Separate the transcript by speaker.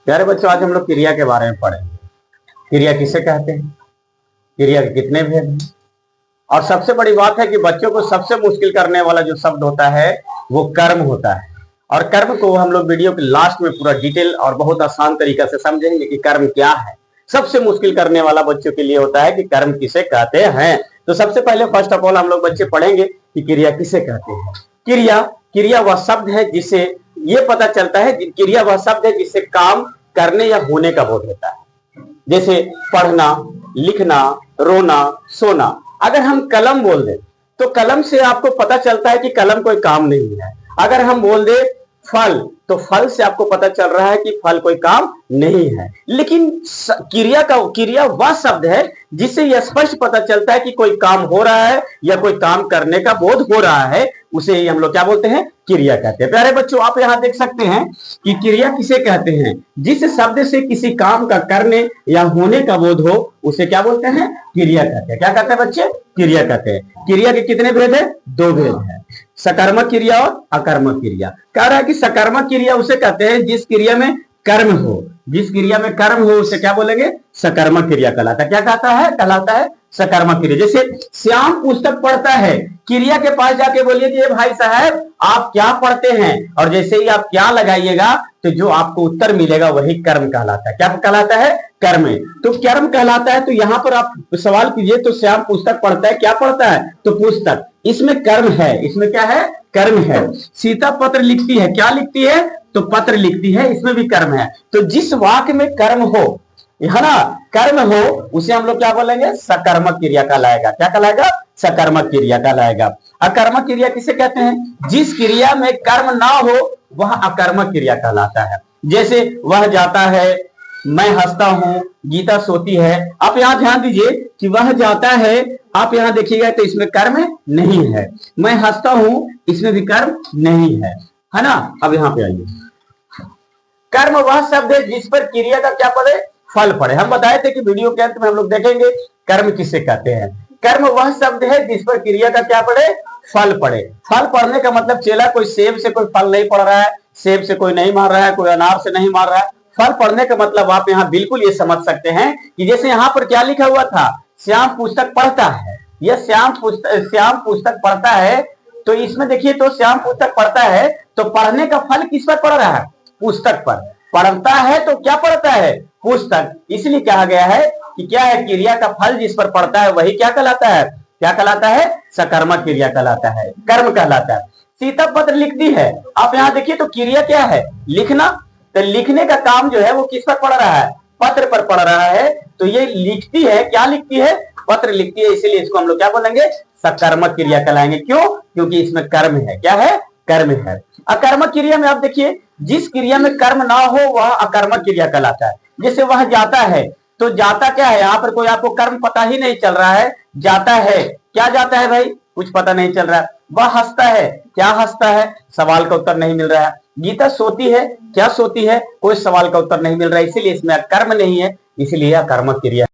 Speaker 1: प्यारे बच्चों, आज हम लोग क्रिया के बारे में पढ़ेंगे। क्रिया किसे कहते हैं, क्रिया के कितने भेद हैं, और सबसे बड़ी बात है कि बच्चों को सबसे मुश्किल करने वाला जो शब्द होता है वो कर्म होता है। और कर्म को हम लोग वीडियो के लास्ट में पूरा डिटेल और बहुत आसान तरीका से समझेंगे कि कर्म क्या है। सबसे मुश्किल करने वाला बच्चों के लिए होता है कि कर्म किसे कहते हैं। तो सबसे पहले फर्स्ट ऑफ ऑल हम लोग बच्चे पढ़ेंगे कि क्रिया किसे कहते हैं। क्रिया क्रिया वह शब्द है जिसे ये पता चलता है, क्रिया वह शब्द है जिससे काम करने या होने का बोध होता है। जैसे पढ़ना, लिखना, रोना, सोना। अगर हम कलम बोल दें तो कलम से आपको पता चलता है कि कलम कोई काम नहीं है। अगर हम बोल दे फल तो फल से आपको पता चल रहा है कि फल कोई काम नहीं है। लेकिन क्रिया वह शब्द है जिससे यह स्पष्ट पता चलता है कि कोई काम हो रहा है या कोई काम करने का बोध हो रहा है, उसे ही हम लोग क्या बोलते हैं, क्रिया कहते हैं। प्यारे बच्चों, आप यहां देख सकते हैं कि क्रिया किसे कहते हैं, जिस शब्द से किसी काम का करने या होने का बोध हो उसे क्या बोलते हैं, क्रिया कहते हैं। क्या कहते हैं बच्चे, क्रिया कहते हैं। क्रिया के कितने भेद है, दो भेद है, सकर्मक क्रिया और अकर्मक क्रिया। कह रहा है कि सकर्मक क्रिया उसे कहते हैं जिस क्रिया में कर्म हो, जिस क्रिया में कर्म हो उसे क्या बोलेंगे, सकर्मक क्रिया कहलाता है। क्या कहलाता है सकर्मक क्रिया। जैसे श्याम पुस्तक पढ़ता है, क्रिया के पास जाके बोलिए कि भाई साहब आप क्या पढ़ते हैं, और जैसे ही आप क्या लगाइएगा तो जो आपको उत्तर मिलेगा वही कर्म कहलाता है। क्या कहलाता है, कर्म। तो कर्म कहलाता है। तो यहां पर आप सवाल कीजिए तो श्याम पुस्तक पढ़ता है, क्या पढ़ता है, तो पुस्तक। इसमें कर्म है, इसमें क्या है, कर्म है। सीता पत्र लिखती है, क्या लिखती है, तो पत्र लिखती है, इसमें भी कर्म है। तो जिस वाक्य में कर्म हो, है ना, कर्म हो, उसे हम लोग क्या बोलेंगे, सकर्मक क्रिया कहलाएगा। क्या कहलाएगा, सकर्मक क्रिया कहलाएगा। अकर्मक क्रिया किसे कहते हैं, जिस क्रिया में कर्म ना हो वह अकर्मक क्रिया कहलाता है। जैसे वह जाता है, मैं हंसता हूं, गीता सोती है। आप यहां ध्यान दीजिए कि वह जाता है, आप यहां देखिएगा तो इसमें कर्म नहीं है। मैं हंसता हूं, इसमें भी कर्म नहीं है ना। अब यहां पे आइए, कर्म वह शब्द है जिस पर क्रिया का क्या पड़े, फल पड़े। हम बताए थे कि वीडियो के अंत में हम लोग देखेंगे कर्म किसे कहते हैं। कर्म वह शब्द है जिस पर क्रिया का क्या पड़े, फल पड़े। फल पड़ने का मतलब चेला कोई सेब से कोई फल नहीं पड़ रहा है, सेब से कोई नहीं मार रहा है, कोई अनार से नहीं मार रहा है। फल पढ़ने का मतलब आप यहाँ बिल्कुल ये समझ सकते हैं कि जैसे यहाँ पर क्या लिखा हुआ था, श्याम पुस्तक पढ़ता है। यह श्याम पुस्तक पढ़ता है, तो इसमें देखिए तो श्याम पुस्तक पढ़ता है, तो पढ़ने का फल किस पर पड़ रहा है, पुस्तक पर। पढ़ता है तो क्या पढ़ता है, पुस्तक। इसलिए कहा गया है कि क्या है, क्रिया का फल जिस पर पड़ता है वही क्या कहलाता है, क्या कहलाता है, सकर्मक क्रिया कहलाता है, कर्म कहलाता है। सीता पत्र लिखती है, आप यहाँ देखिए तो क्रिया क्या है, लिखना। तो लिखने का काम जो है वो किस पर पड़ रहा है, पत्र पर पड़ रहा है। तो ये लिखती है, क्या लिखती है, पत्र लिखती है, इसीलिए इसको हम लोग क्या बोलेंगे, सकर्मक क्रिया कहलाएंगे। क्यों, क्योंकि इसमें कर्म है। क्या है, कर्म है। अकर्मक क्रिया में आप देखिए, जिस क्रिया में कर्म ना हो वह अकर्मक क्रिया कहलाता है। जैसे वह जाता है, तो जाता क्या है, यहाँ पर कोई आपको कर्म पता ही नहीं चल रहा है, जाता है, क्या जाता है भाई, कुछ पता नहीं चल रहा है। वह हंसता है, क्या हंसता है, सवाल का उत्तर नहीं मिल रहा है। गीता सोती है, क्या सोती है, कोई सवाल का उत्तर नहीं मिल रहा है। इसीलिए इसमें कर्म नहीं है, इसलिए अकर्मक क्रिया